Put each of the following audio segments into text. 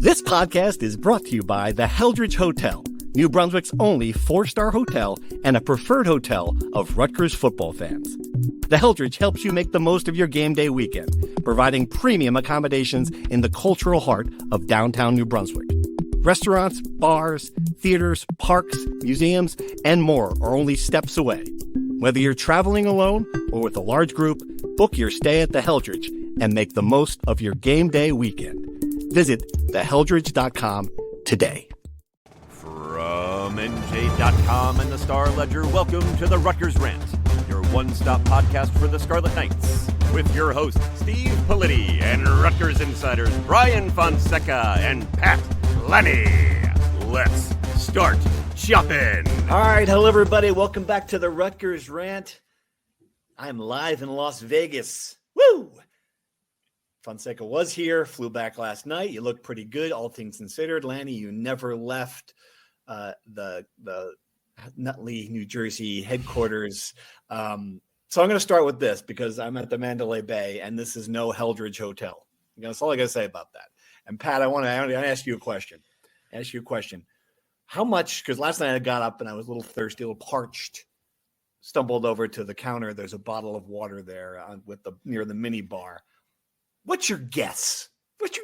This podcast is brought to you by the Heldridge Hotel, New Brunswick's only 4-star hotel and a preferred hotel of Rutgers football fans. The Heldridge helps you make the most of your game day weekend, providing premium accommodations in the cultural heart of downtown New Brunswick. Restaurants, bars, theaters, parks, museums, and more are only steps away. Whether you're traveling alone or with a large group, book your stay at the Heldridge and make the most of your game day weekend. Visit theheldridge.com today. From NJ.com and the Star Ledger, welcome to the Rutgers Rant, your one-stop podcast for the Scarlet Knights, with your hosts Steve Politi and Rutgers insiders Brian Fonseca and Pat Lenny. Let's start shopping. All right, hello everybody. Welcome back to the Rutgers Rant. I'm live in Las Vegas. Woo! Fonseca was here, flew back last night. You look pretty good, all things considered. Lanny, you never left the Nutley, New Jersey headquarters. So I'm going to start with this because I'm at the Mandalay Bay, and this is no Heldridge Hotel. That's all I got to say about that. And Pat, I want to ask you a question. How much? Because last night I got up and I was a little thirsty, a little parched. Stumbled over to the counter. There's a bottle of water there near the mini bar. What's your guess? What's your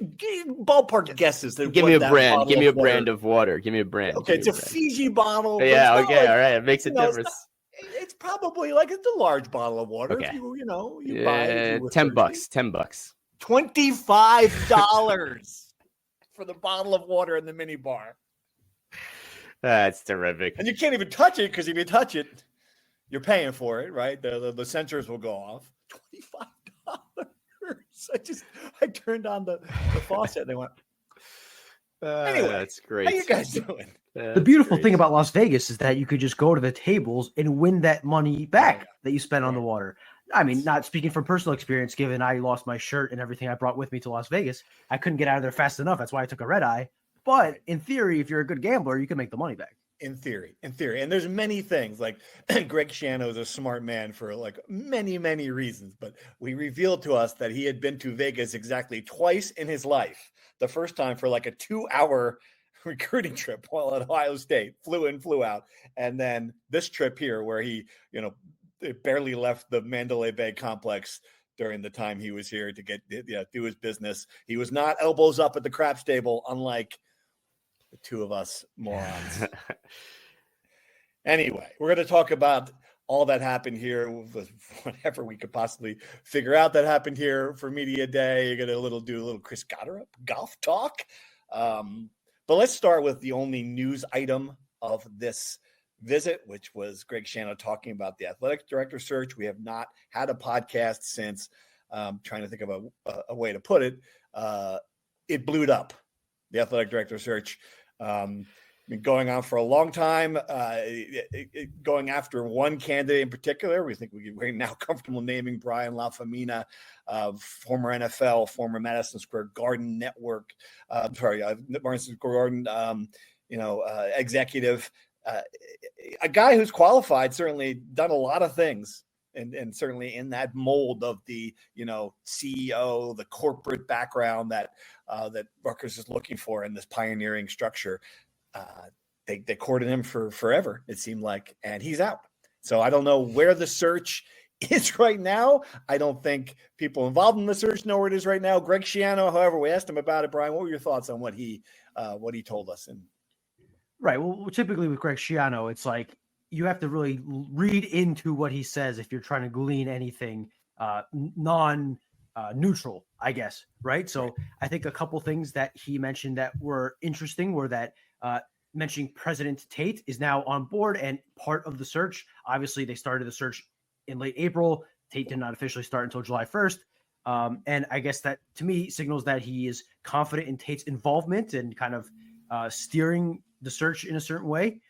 ballpark guesses? Give me a brand. Give me a brand of water. Give me a brand. Okay, it's a Fiji bottle. Yeah, okay, all right. It makes a difference. It's probably like it's a large bottle of water. Okay. If you buy it. $10. $10. $25 for the bottle of water in the mini bar. That's terrific. And you can't even touch it because if you touch it, you're paying for it, right? The sensors will go off. $25. I turned on the faucet and they went. Anyway, that's great. How you guys doing? The beautiful thing about Las Vegas is that you could just go to the tables and win that money back that you spent on the water. I mean, not speaking from personal experience, given I lost my shirt and everything I brought with me to Las Vegas, I couldn't get out of there fast enough. That's why I took a red eye. But in theory, if you're a good gambler, you can make the money back. In theory. And there's many things like Greg Schiano is a smart man for like many, many reasons, but we revealed to us that he had been to Vegas exactly twice in his life. The first time for like a 2-hour recruiting trip while at Ohio State, flew in, flew out. And then this trip here where he, barely left the Mandalay Bay complex during the time he was here to do his business. He was not elbows up at the craps table, unlike the two of us morons. Anyway, we're going to talk about all that happened here, whatever we could possibly figure out that happened here for Media Day. You're going to do a little Chris Goddard golf talk. But let's start with the only news item of this visit, which was Greg Schiano talking about the athletic director search. We have not had a podcast since, trying to think of a way to put it, it blew up. The athletic director search been going on for a long time, going after one candidate in particular. We're now comfortable naming Brian LaFemina, former NFL, former Madison Square Garden network, Madison Square Garden, executive, a guy who's qualified, certainly done a lot of things. And certainly in that mold of the, CEO, the corporate background that Rutgers is looking for in this pioneering structure. They courted him for forever, it seemed like, and he's out. So I don't know where the search is right now. I don't think people involved in the search know where it is right now. Greg Schiano, however, we asked him about it. Brian, what were your thoughts on what he told us? Right. Well, typically with Greg Schiano, it's like, you have to really read into what he says if you're trying to glean anything non-neutral, I guess, right? So I think a couple things that he mentioned that were interesting were that mentioning President Tate is now on board and part of the search. Obviously, they started the search in late April. Tate did not officially start until July 1st. And I guess that, to me, signals that he is confident in Tate's involvement and kind of steering the search in a certain way.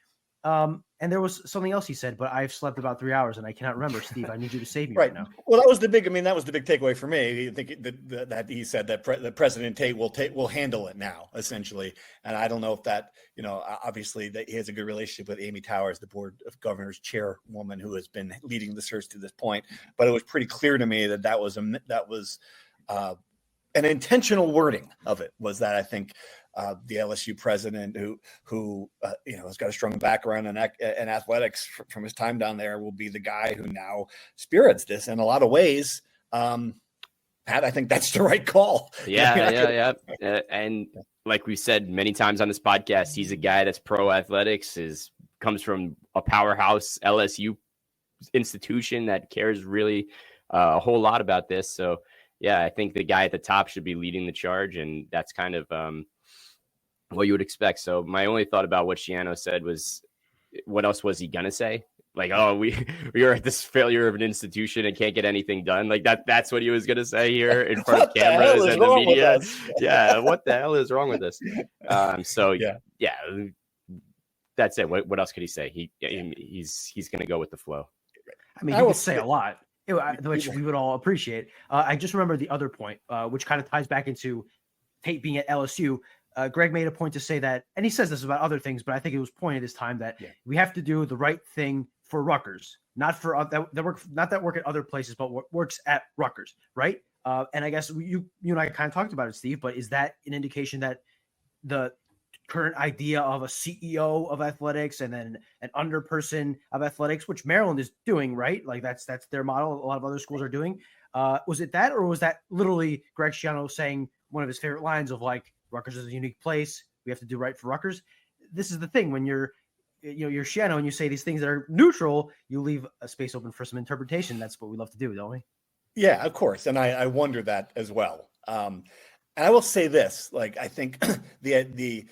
And there was something else he said, but I've slept about 3 hours and I cannot remember. Steve, I need you to save me right now. Well, that was the big takeaway for me. I think that he said that President Tate will handle it now, essentially. And I don't know if that, obviously that he has a good relationship with Amy Towers, the Board of Governors chairwoman who has been leading the search to this point. But it was pretty clear to me that was an intentional wording of it, was that I think the LSU president who has got a strong background in athletics from his time down there, will be the guy who now spirits this in a lot of ways. Pat, I think that's the right call. Yeah. And like we said many times on this podcast, he's a guy that's pro athletics, comes from a powerhouse LSU institution that cares really a whole lot about this. So yeah, I think the guy at the top should be leading the charge, and that's kind of what you would expect. So my only thought about what Schiano said was, what else was he gonna say? Like, oh, we are at this failure of an institution and can't get anything done. Like that's what he was gonna say here in front of cameras and the media. Yeah, what the hell is wrong with this? Yeah, that's it. What else could he say? He's gonna go with the flow. I mean, he would say a lot, which we would all appreciate. I just remember the other point, which kind of ties back into Tate being at LSU. Greg made a point to say that, and he says this about other things, but I think it was pointed this time that we have to do the right thing for Rutgers, not for that work at other places, but what works at Rutgers, right? And I guess you and I kind of talked about it, Steve, but is that an indication that the current idea of a CEO of athletics and then an underperson of athletics, which Maryland is doing, right? Like that's their model. A lot of other schools are doing. Was it that, or was that literally Greg Schiano saying one of his favorite lines of like, Rutgers is a unique place, we have to do right for Rutgers? This is the thing, when you're Schiano and you say these things that are neutral, you leave a space open for some interpretation. That's what we love to do, don't we? Yeah, of course. And I wonder that as well. And I will say this, like, I think the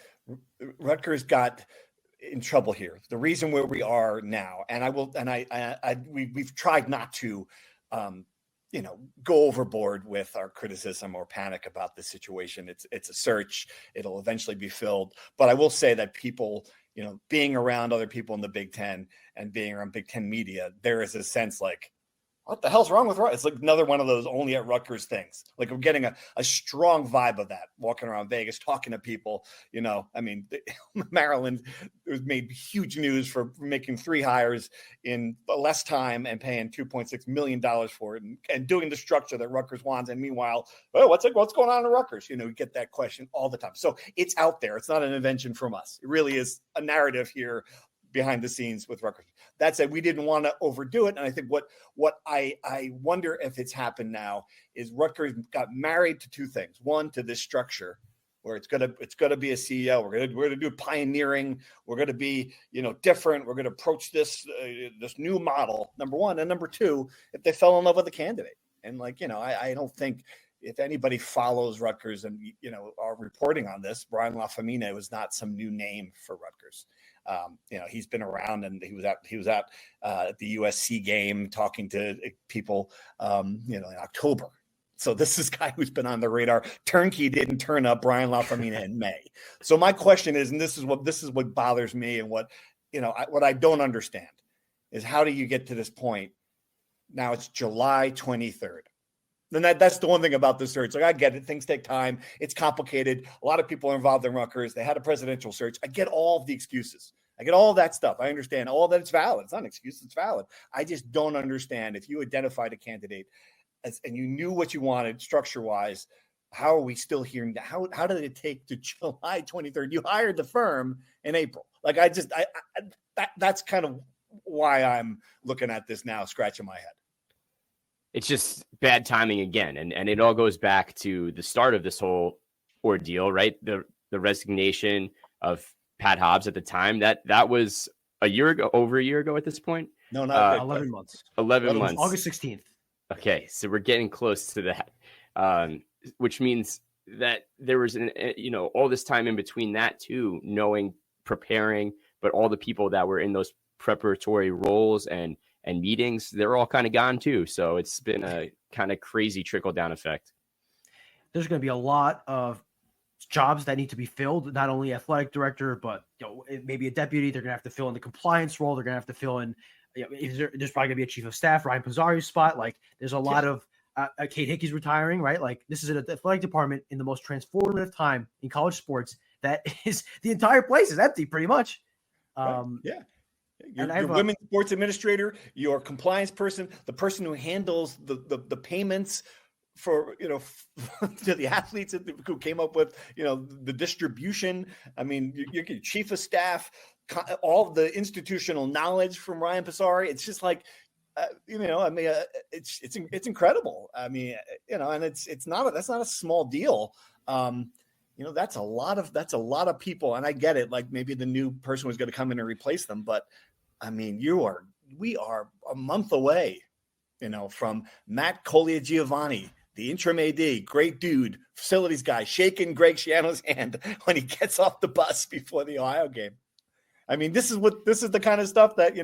Rutgers got in trouble here. The reason where we are now, we've tried not to, go overboard with our criticism or panic about the situation. It's a search. It'll eventually be filled. But I will say that people, being around other people in the Big Ten and being around Big Ten media, there is a sense like, what the hell's wrong with Rutgers? It's like another one of those only at Rutgers things. Like I'm getting a strong vibe of that walking around Vegas, talking to people. Maryland was made huge news for making 3 hires in less time and paying $2.6 million for it and doing the structure that Rutgers wants. And meanwhile, what's going on in Rutgers? We get that question all the time. So it's out there. It's not an invention from us. It really is a narrative here behind the scenes with Rutgers. That said, we didn't want to overdo it. And I think what I wonder if it's happened now is Rutgers got married to 2 things. One, to this structure where it's gonna be a CEO. We're gonna do pioneering. We're gonna be different. We're gonna approach this new model. Number one, and number 2, if they fell in love with a candidate. And I don't think if anybody follows Rutgers and are reporting on this, Brian LaFemina was not some new name for Rutgers. He's been around, and he was at the USC game talking to people, in October. So this is a guy who's been on the radar. Turnkey didn't turn up Brian LaFemina in May. So my question is, and this is what bothers me, and what I don't understand is, how do you get to this point? Now it's July 23rd. Then that's the one thing about the search. Like, I get it. Things take time. It's complicated. A lot of people are involved in Rutgers. They had a presidential search. I get all of the excuses. I get all of that stuff. I understand all that. It's valid. It's not an excuse. It's valid. I just don't understand, if you identified a candidate and you knew what you wanted structure-wise, how are we still hearing that? How did it take to July 23rd? You hired the firm in April. Like, that's kind of why I'm looking at this now, scratching my head. It's just bad timing again. And it all goes back to the start of this whole ordeal, right? The resignation of Pat Hobbs at the time. That was over a year ago at this point. No, not 11 months. 11 months. August 16th. Okay, so we're getting close to that, which means that there was all this time in between that too, preparing, but all the people that were in those preparatory roles and meetings, they're all kind of gone too. So it's been a kind of crazy trickle down effect. There's going to be a lot of jobs that need to be filled, not only athletic director, but maybe a deputy. They're going to have to fill in the compliance role. They're going to have to fill in, there's probably going to be a chief of staff, Ryan Pizzari's spot. Like, there's a lot of Kate Hickey's retiring, right? Like, this is an athletic department in the most transformative time in college sports. That is, the entire place is empty pretty much. Right. Yeah. Your women's sports administrator, your compliance person, the person who handles the payments for to the athletes who came up with the distribution. I mean, your chief of staff, all the institutional knowledge from Ryan Passari. It's just like it's incredible. I mean, and that's not a small deal. That's a lot of people, and I get it. Like maybe the new person was going to come in and replace them, but I mean, we are a month away, from Matt Collier-Giovanni, the interim AD, great dude, facilities guy, shaking Greg Schiano's hand when he gets off the bus before the Ohio game. I mean, this is the kind of stuff that,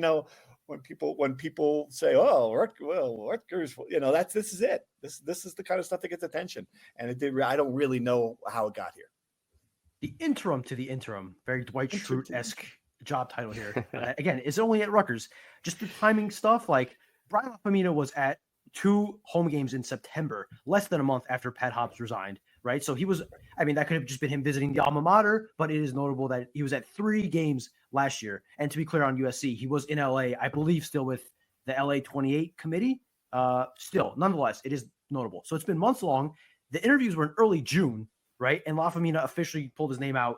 when people say, "Oh, Rutgers," this is it. This is the kind of stuff that gets attention, and I don't really know how it got here. The interim to the interim, very Dwight Schrute-esque job title here. Again, it's only at Rutgers. Just the timing stuff. Like Brian Lafemina was at 2 home games in September, less than a month after Pat Hobbs resigned. Right, so he was. I mean, that could have just been him visiting the alma mater, but it is notable that he was at 3 games last year. And to be clear on USC, he was in LA, I believe, still with the LA 28 committee. Still, nonetheless, it is notable. So it's been months long. The interviews were in early June, right? And Lafemina officially pulled his name out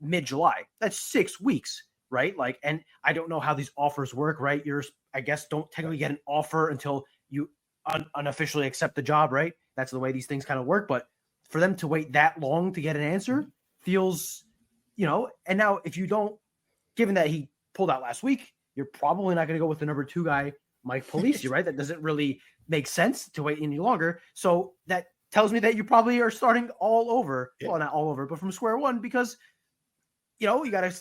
mid-July. That's 6 weeks, right? Like, and I don't know how these offers work, right? I guess, don't technically get an offer until you unofficially accept the job, right? That's the way these things kind of work. But for them to wait that long to get an answer feels, and now if you don't, given that he pulled out last week, you're probably not going to go with the number 2 guy, Mike Polisi, right? That doesn't really make sense to wait any longer. So that tells me that you probably are starting all over. Yeah. Well, not all over, but from square one, because, you got to,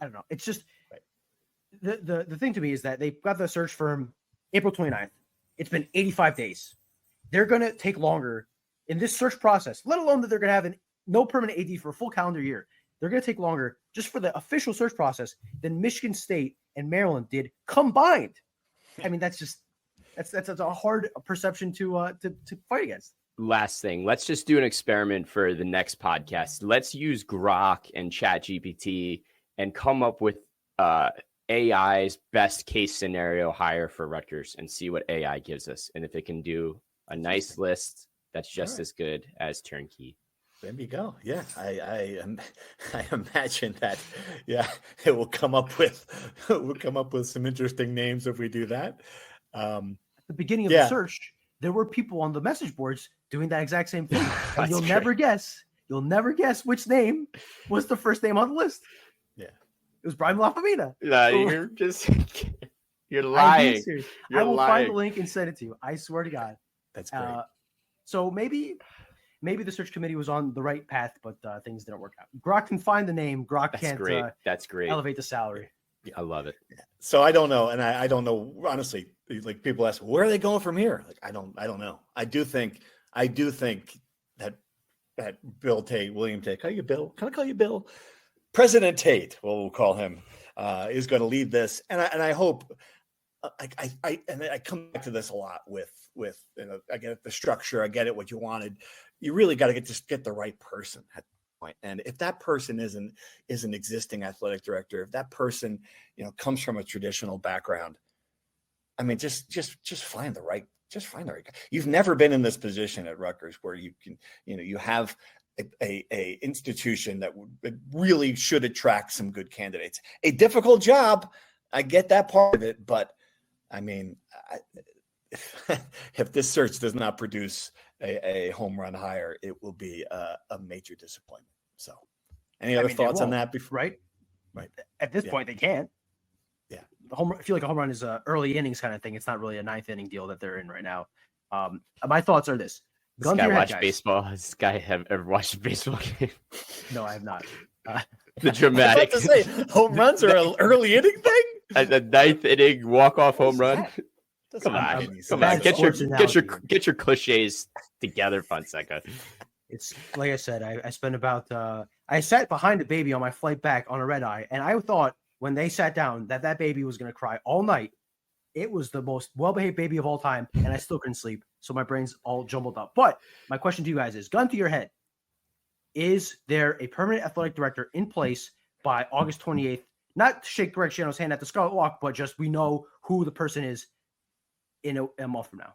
I don't know. It's just the thing to me is that they got the search firm April 29th. It's been 85 days. They're going to take longer in this search process, let alone that they're going to have no permanent AD for a full calendar year. They're going to take longer just for the official search process than Michigan State and Maryland did combined. I mean, that's a hard perception to fight against. Last thing, let's just do an experiment for the next podcast. Let's use Grok and ChatGPT and come up with AI's best case scenario hire for Rutgers and see what AI gives us. And if it can do a nice list that's just as good as Turnkey. There you go. Yeah, I imagine that. Yeah, it will come up with some interesting names if we do that. At the beginning of the search, there were people on the message boards doing that exact same thing. And you'll never guess which name was the first name on the list. Yeah, it was Brian Lafemina. You're lying. I will find the link and send it to you. I swear to God. That's great. So maybe the search committee was on the right path, but things didn't work out. Grok can find the name. Grok can't. Great. That's great. Elevate the salary. Yeah. I love it. So I don't know, and I don't know honestly. Like people ask, where are they going from here? Like I don't know. I do think that Bill Tate, William Tate, call you Bill? Can I call you Bill? President Tate, we'll call him, is going to lead this, and I hope. I come back to this a lot with I get it, the structure, I get it, what you wanted. You really got to get the right person at the point. And if that person is an existing athletic director, if that person comes from a traditional background, I mean, just find the right guy. You've never been in this position at Rutgers where you can you have a institution that really should attract some good candidates. A difficult job, I get that part of it, but I mean, if this search does not produce a home run hire, it will be a major disappointment. So, any other thoughts on that? Before, right. At this point, they can't. Yeah, I feel like a home run is a early innings kind of thing. It's not really a 9th inning deal that they're in right now. My thoughts are this: This guy watched baseball. Has this guy ever watched a baseball game? No, I have not. The dramatic. I was about to say, home runs are an early inning thing. A 9th inning walk-off home run. Come on. Get your cliches together, Fonseca. It's like I said. I spent about. I sat behind a baby on my flight back on a red eye, and I thought when they sat down that baby was going to cry all night. It was the most well-behaved baby of all time, and I still couldn't sleep. So my brain's all jumbled up. But my question to you guys is, gun to your head, is there a permanent athletic director in place by August 28th? Not to shake Greg Schiano's hand at the Scarlet Walk, but just we know who the person is in a month from now.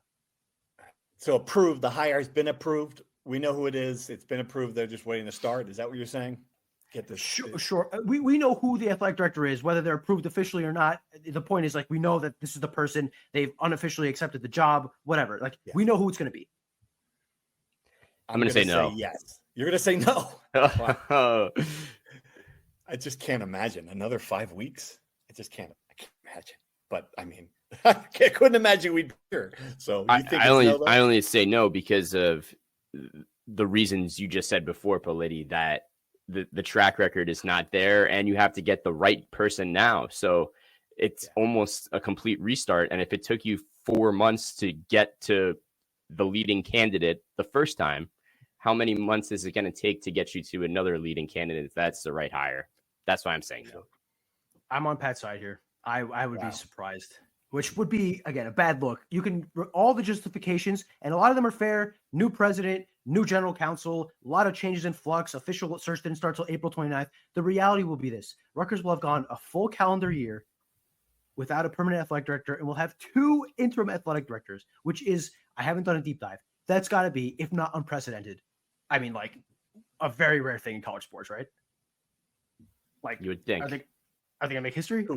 So approved. The hire has been approved. We know who it is. It's been approved. They're just waiting to start. Is that what you're saying? Get this. Sure. We know who the athletic director is, whether they're approved officially or not. The point is, like, we know that this is the person. They've unofficially accepted the job, whatever. Like, we know who it's going to be. I'm going to say no. Yes. You're going to say no. Wow. I just can't imagine another 5 weeks. I can't imagine. But I mean, I couldn't imagine we'd be here. So you think I only say no because of the reasons you just said before, Politi, that the track record is not there and you have to get the right person now. So it's almost a complete restart. And if it took you 4 months to get to the leading candidate the first time, how many months is it going to take to get you to another leading candidate if that's the right hire? That's why I'm saying no. I'm on Pat's side here. I would be surprised, which would be, again, a bad look. You can all the justifications, and a lot of them are fair. New president, new general counsel, a lot of changes in flux. Official search didn't start till April 29th. The reality will be this. Rutgers will have gone a full calendar year without a permanent athletic director, and we'll have 2 interim athletic directors, which is, I haven't done a deep dive. That's got to be, if not unprecedented, I mean, like, a very rare thing in college sports, right? Like, you would think. Are they going to make history?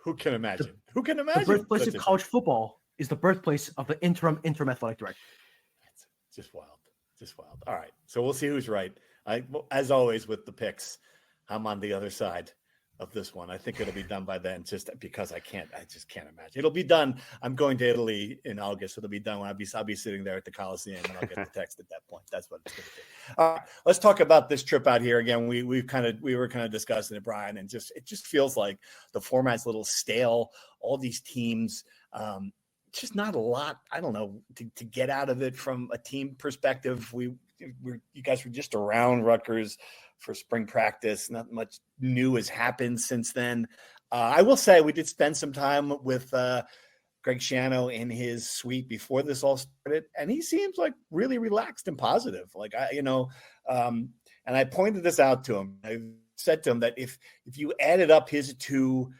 Who can imagine? Who can imagine? The birthplace of college football is the birthplace of the interim athletic director. It's just wild. Just wild. All right. So we'll see who's right. As always with the picks, I'm on the other side of this one. I think it'll be done by then, just because I just can't imagine. It'll be done. I'm going to Italy in August. It'll be done when I'll be sitting there at the Coliseum, and I'll get the text at that point. That's what it's going to be. All right, let's talk about this trip out here again. We were kind of discussing it, Brian, and it just feels like the format's a little stale. All these teams, just not a lot. I don't know, to get out of it from a team perspective. You guys were just around Rutgers for spring practice. Not much new has happened since then. I will say we did spend some time with Greg Schiano in his suite before this all started, and he seems like really relaxed and positive. Like, and I pointed this out to him. I said to him that if you added up his two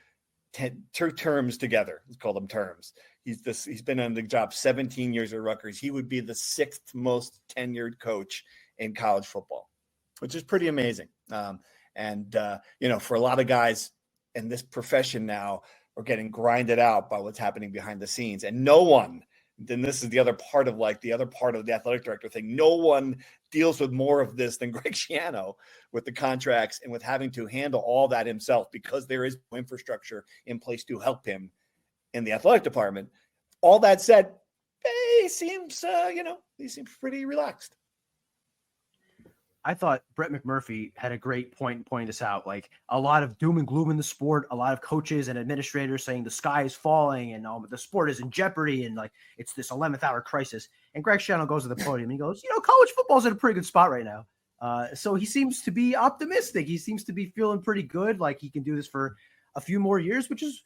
terms together, let's call them terms. He's been on the job 17 years at Rutgers. He would be the 6th most tenured coach in college football, which is pretty amazing. For a lot of guys in this profession now are getting grinded out by what's happening behind the scenes. And no one, then this is the other part of the athletic director thing. No one deals with more of this than Greg Schiano with the contracts and with having to handle all that himself, because there is no infrastructure in place to help him in the athletic department. All that said, he seems pretty relaxed. I thought Brett McMurphy had a great point pointing this out. Like, a lot of doom and gloom in the sport, a lot of coaches and administrators saying the sky is falling and the sport is in jeopardy and like it's this 11th hour crisis. And Greg Schiano goes to the podium and he goes, college football's in a pretty good spot right now. So he seems to be optimistic. He seems to be feeling pretty good. Like, he can do this for a few more years, which is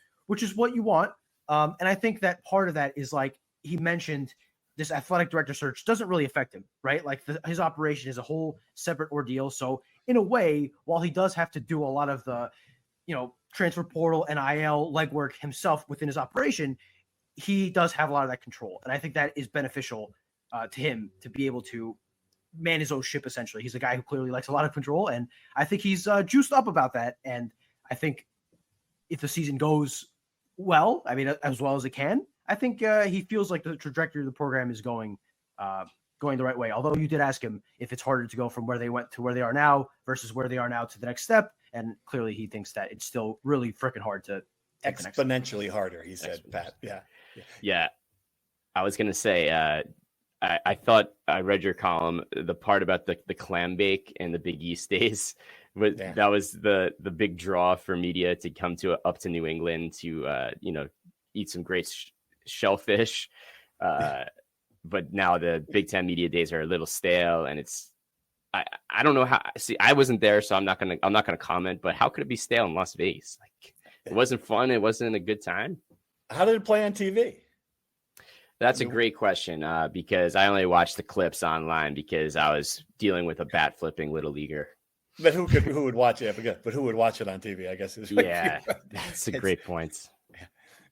what you want. And I think that part of that is, like he mentioned, this athletic director search doesn't really affect him, right? Like, his operation is a whole separate ordeal. So in a way, while he does have to do a lot of the, transfer portal, NIL legwork himself within his operation, he does have a lot of that control. And I think that is beneficial to him to be able to man his own ship, essentially. He's a guy who clearly likes a lot of control. And I think he's juiced up about that. And I think if the season goes well, I mean, as well as it can, I think he feels like the trajectory of the program is going the right way. Although you did ask him if it's harder to go from where they went to where they are now versus where they are now to the next step. And clearly he thinks that it's still really freaking hard to take exponentially harder, he said, Pat. Yeah. I was going to say, I thought I read your column, the part about the clam bake and the Big East days. But that was the big draw for media to come up to New England to, eat some great shellfish. But now the Big Ten media days are a little stale, and I don't know how. See, I wasn't there, so I'm not gonna comment. But how could it be stale in Las Vegas? Like, it wasn't fun. It wasn't a good time. How did it play on TV? That's a great question, because I only watched the clips online because I was dealing with a bat flipping little leaguer. But who would watch it? But who would watch it on TV? I guess. That's a great point.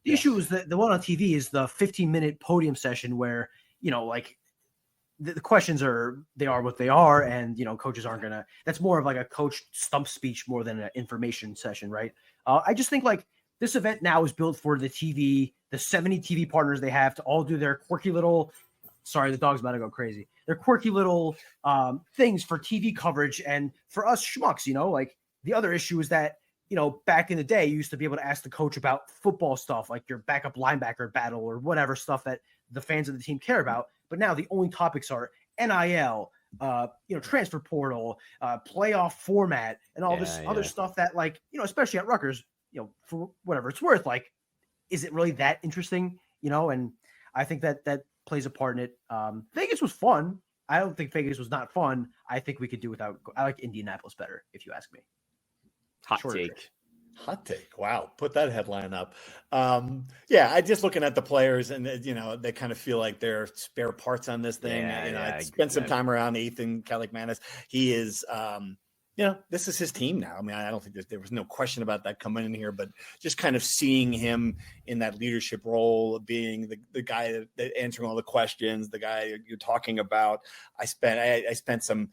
The issue is that the one on TV is the 15-minute podium session where, the questions are what they are, and coaches aren't gonna. That's more of like a coach stump speech more than an information session, right? I just think like this event now is built for the 70 TV partners they have to all do their quirky little. Sorry, the dog's about to go crazy. They're quirky little things for TV coverage, and for us schmucks, like the other issue is that back in the day, you used to be able to ask the coach about football stuff, like your backup linebacker battle or whatever stuff that the fans of the team care about. But now the only topics are NIL, transfer portal, playoff format, and all this other stuff that, like, especially at Rutgers, for whatever it's worth, like, is it really that interesting? And I think that plays a part in it. Vegas was fun. I don't think Vegas was not fun. I think we could do without. I like Indianapolis better, if you ask me. Hot take. Wow. Put that headline up. I just looking at the players and, they kind of feel like they're spare parts on this thing. I spent some time around Ethan Kalikmanis. He is, this is his team now. I mean, I don't think there was no question about that coming in here, but just kind of seeing him in that leadership role, being the guy that answering all the questions, the guy you're talking about. I spent some,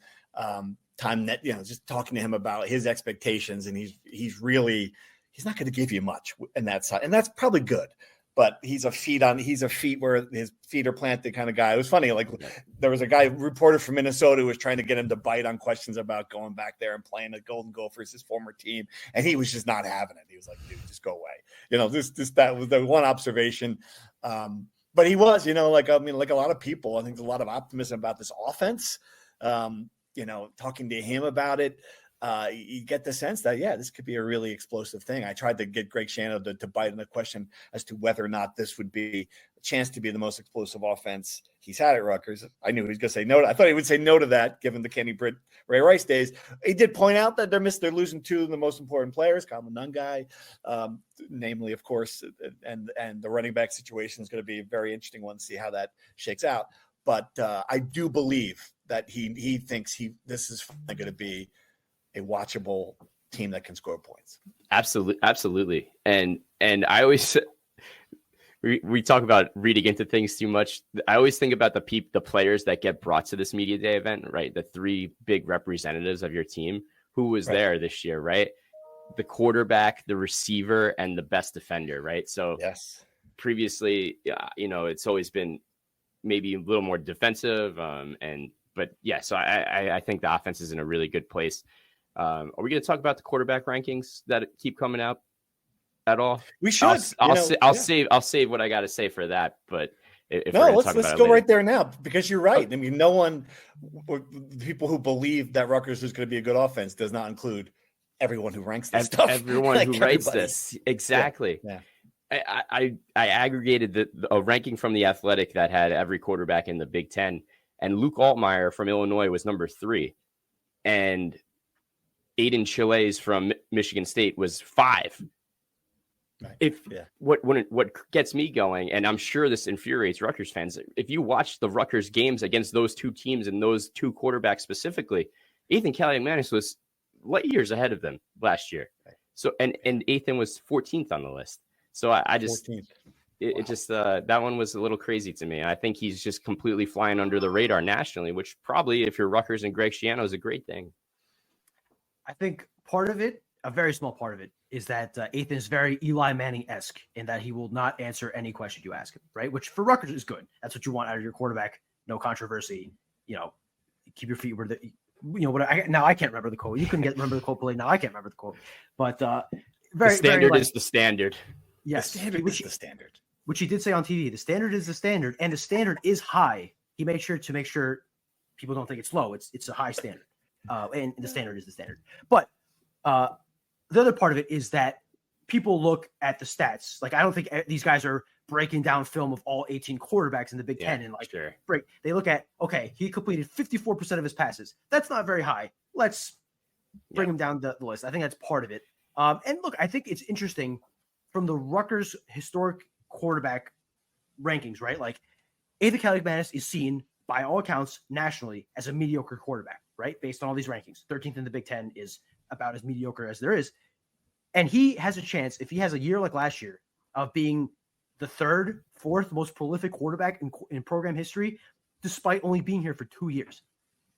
time that just talking to him about his expectations, and he's not going to give you much in that side, and that's probably good. But he's a feet where his feet are planted kind of guy. It was funny, like there was a reporter from Minnesota who was trying to get him to bite on questions about going back there and playing the Golden Gophers, his former team, and he was just not having it. He was like, "Dude, just go away." That was the one observation. But he was, like a lot of people, I think there's a lot of optimism about this offense. Talking to him about it, you get the sense that, this could be a really explosive thing. I tried to get Greg Shannon to bite on the question as to whether or not this would be a chance to be the most explosive offense he's had at Rutgers. I knew he was going to say no. I thought he would say no to that, given the Kenny Britt, Ray Rice days. He did point out that they're losing two of the most important players, Common Nunn guy, namely, of course, and the running back situation is going to be a very interesting one to see how that shakes out. But I do believe that he thinks this is going to be a watchable team that can score points. Absolutely. And I always we talk about reading into things too much. I always think about the players that get brought to this media day event, right? The three big representatives of your team who was there this year, right? The quarterback, the receiver, and the best defender, right? So yes, previously, it's always been maybe a little more defensive, so I think the offense is in a really good place. Are we going to talk about the quarterback rankings that keep coming out at all? We should. I'll save what I got to say for that. But let's go right there now, because you're right. I mean, no one, people who believe that Rutgers is going to be a good offense does not include everyone who ranks this stuff. Everyone who writes this, exactly. Yeah. I aggregated a ranking from The Athletic that had every quarterback in the Big Ten, and Luke Altmaier from Illinois was number 3, and Aiden Chiles from Michigan State was 5. Right. What gets me going, and I'm sure this infuriates Rutgers fans, if you watch the Rutgers games against those two teams and those two quarterbacks specifically, Ethan Kalikmanis was light years ahead of them last year. Right. So and Ethan was 14th on the list. So I just, that one was a little crazy to me. I think he's just completely flying under the radar nationally, which probably, if you're Rutgers and Greg Schiano, is a great thing. I think part of it, a very small part of it, is that Ethan is very Eli Manning-esque in that he will not answer any question you ask him, right? Which for Rutgers is good. That's what you want out of your quarterback. No controversy. Keep your feet where now I can't remember the quote. You couldn't remember the quote, now I can't remember the quote. But the standard is the standard. Yes, the standard is the standard. Which he did say on TV. The standard is the standard, and the standard is high. He made sure to make sure people don't think it's low. It's a high standard, and the standard is the standard. But the other part of it is that people look at the stats. Like, I don't think these guys are breaking down film of all 18 quarterbacks in the Big Ten and break. They look at, okay, he completed 54% of his passes. That's not very high. Let's bring him down the list. I think that's part of it. And look, I think it's interesting from the Rutgers historic quarterback rankings, right? Like, Ethan Kalikmanis is seen by all accounts nationally as a mediocre quarterback, right? Based on all these rankings. 13th in the Big Ten is about as mediocre as there is. And he has a chance, if he has a year like last year, of being the 3rd, 4th most prolific quarterback in program history. despite only being here for 2 years,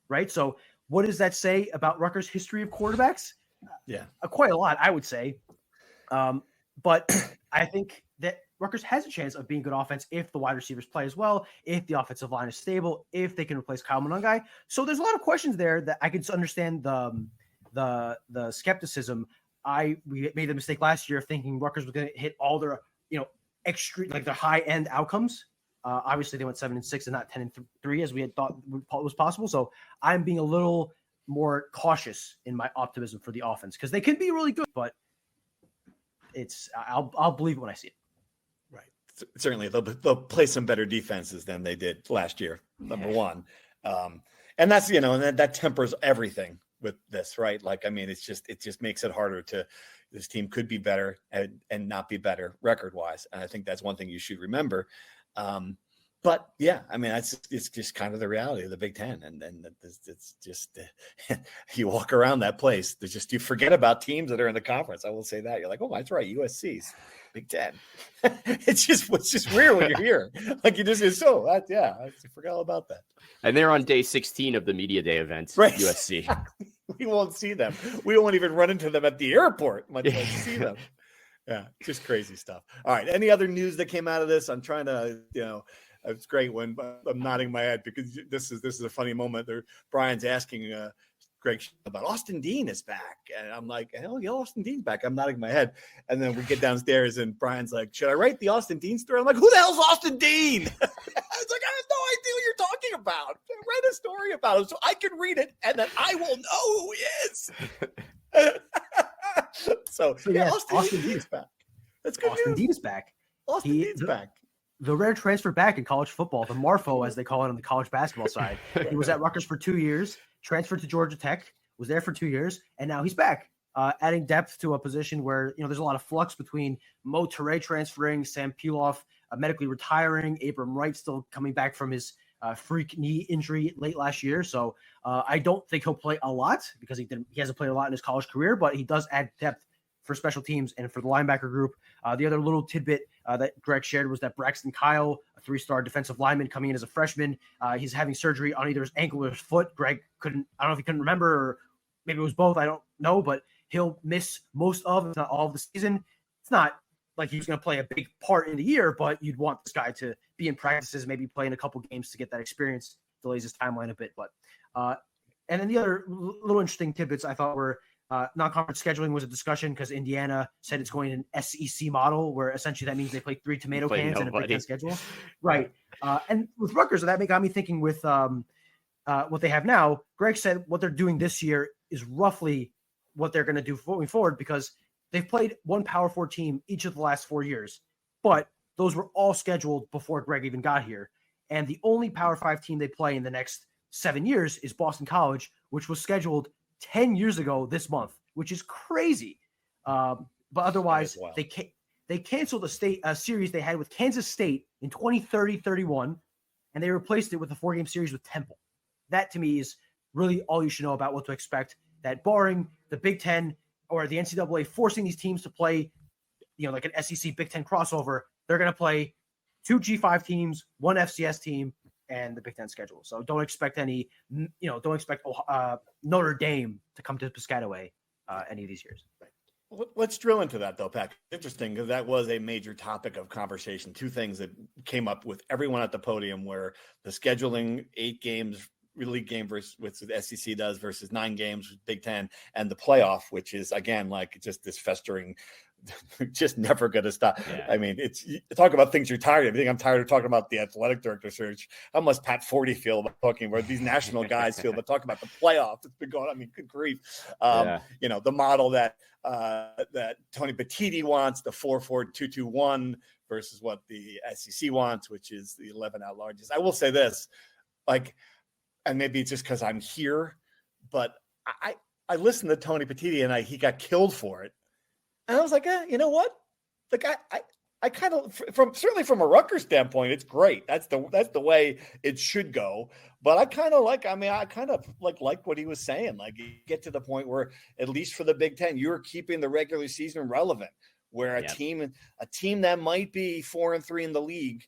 right? So what does that say about Rutgers' history of quarterbacks? Yeah. Quite a lot, I would say. But I think that Rutgers has a chance of being good offense if the wide receivers play as well, if the offensive line is stable, if they can replace Kyle Monangai. So there's a lot of questions there that I could understand the skepticism. We made the mistake last year of thinking Rutgers was going to hit all their extreme, like their high end outcomes. Obviously, they went 7-6 and not 10-3 as we had thought was possible. So I'm being a little more cautious in my optimism for the offense because they can be really good, but I'll believe it when I see it. Right. Certainly, they'll play some better defenses than they did last year. Number one, and that's and that tempers everything with this, right? Like, I mean, it just makes it harder to. This team could be better and not be better record wise, and I think that's one thing you should remember. But yeah, I mean, it's just kind of the reality of the Big Ten, and it's just you walk around that place. There's just you forget about teams that are in the conference. I will say that you're like, oh, that's right, USC's Big Ten. it's just weird when you're here. Like you just I forgot all about that. And they're on day 16 of the media day event. Right. USC. We won't see them. We won't even run into them at the airport, much less see them. Yeah, just crazy stuff. All right. Any other news that came out of this? I'm trying to, it's great when I'm nodding my head because this is a funny moment. Brian's asking Greg about Austin Dean is back. And I'm like, hell yeah, Austin Dean's back. I'm nodding my head. And then we get downstairs and Brian's like, should I write the Austin Dean story? I'm like, who the hell's Austin Dean? I was like, I have no idea what you're talking about. Write a story about him so I can read it and then I will know who he is. So yeah, Austin Dean is back. That's good Austin news. Dean is back. Austin Dean's back. The rare transfer back in college football, the Marfo, as they call it on the college basketball side. He was at Rutgers for 2 years, transferred to Georgia Tech, was there for 2 years, and now he's back, adding depth to a position where there's a lot of flux between Mo Toure transferring, Sam Piloff medically retiring, Abram Wright still coming back from his freak knee injury late last year. So I don't think he'll play a lot because he hasn't played a lot in his college career, but he does add depth for special teams and for the linebacker group. The other little tidbit that Greg shared was that Braxton Kyle, a 3-star defensive lineman coming in as a freshman, he's having surgery on either his ankle or his foot. Greg I don't know if he couldn't remember or maybe it was both. I don't know, but he'll miss most of, if not all of the season. It's not like he's going to play a big part in the year, but you'd want this guy to be in practices, maybe play in a couple games to get that experience. Delays his timeline a bit, but and then the other little interesting tidbits I thought were non-conference scheduling was a discussion because Indiana said it's going in an SEC model where essentially that means they play 3 tomato cans in a Big Ten schedule. Right. And with Rutgers, that got me thinking with what they have now. Greg said what they're doing this year is roughly what they're going to do going forward because they've played one Power 4 team each of the last 4 years, but those were all scheduled before Greg even got here. And the only Power 5 team they play in the next 7 years is Boston College, which was scheduled 10 years ago this month, which is crazy. But otherwise, they canceled a series they had with Kansas State in 2030-31, and they replaced it with a 4-game series with Temple. That, to me, is really all you should know about what to expect, that barring the Big Ten or the NCAA forcing these teams to play, like an SEC Big Ten crossover, they're going to play 2 G5 teams, 1 FCS team, and the Big Ten schedule. So don't expect Notre Dame to come to Piscataway any of these years. Let's drill into that, though, Pat. Interesting, because that was a major topic of conversation. 2 things that came up with everyone at the podium were the scheduling 8 games, league game versus what the SEC does versus 9 games with Big Ten, and the playoff, which is, again, like just this festering just never going to stop. Yeah. I mean, it's talk about things you're tired of. I think I'm tired of talking about the athletic director search. How must Pat Forty feel about talking about these national guys feel, but talk about the playoff. It's been going on. I mean, good grief. The model that Tony Petitti wants, the 4-4-2-2-1 versus what the SEC wants, which is the 11 at larges. I will say this, and maybe it's just because I'm here, but I listened to Tony Petitti and he got killed for it. And I was like, you know what? I kind of, certainly from a Rutgers standpoint, it's great. That's the way it should go. But I kind of like what he was saying. Like, you get to the point where, at least for the Big Ten, you're keeping the regular season relevant. Where a team that might be 4-3 in the league.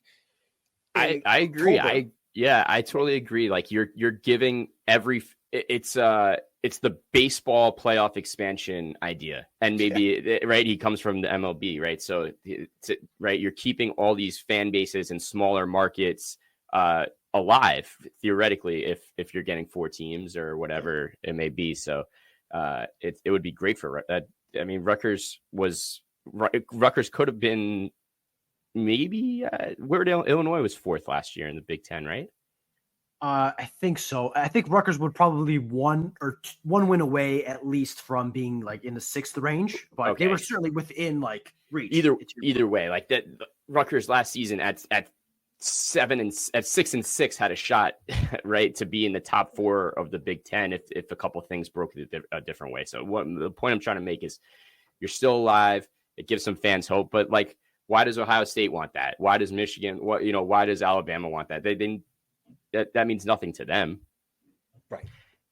I agree. October, Yeah, I totally agree. Like you're giving it's the baseball playoff expansion idea, and maybe right, he comes from the MLB, right? So right, you're keeping all these fan bases in smaller markets alive theoretically if you're getting 4 teams or whatever it may be. So it would be great for I mean, Rutgers could have been maybe Illinois was 4th last year in the Big Ten, right? I think so. I think Rutgers would probably one win away at least from being like in the 6th range, but they were certainly within like reach. Either way, like that, Rutgers last season at 6-6 had a shot, right, to be in the top 4 of the Big Ten if a couple of things broke a different way. So the point I'm trying to make is you're still alive. It gives some fans hope, but like, why does Ohio State want that? Why does Michigan? Why does Alabama want that? That means nothing to them. Right.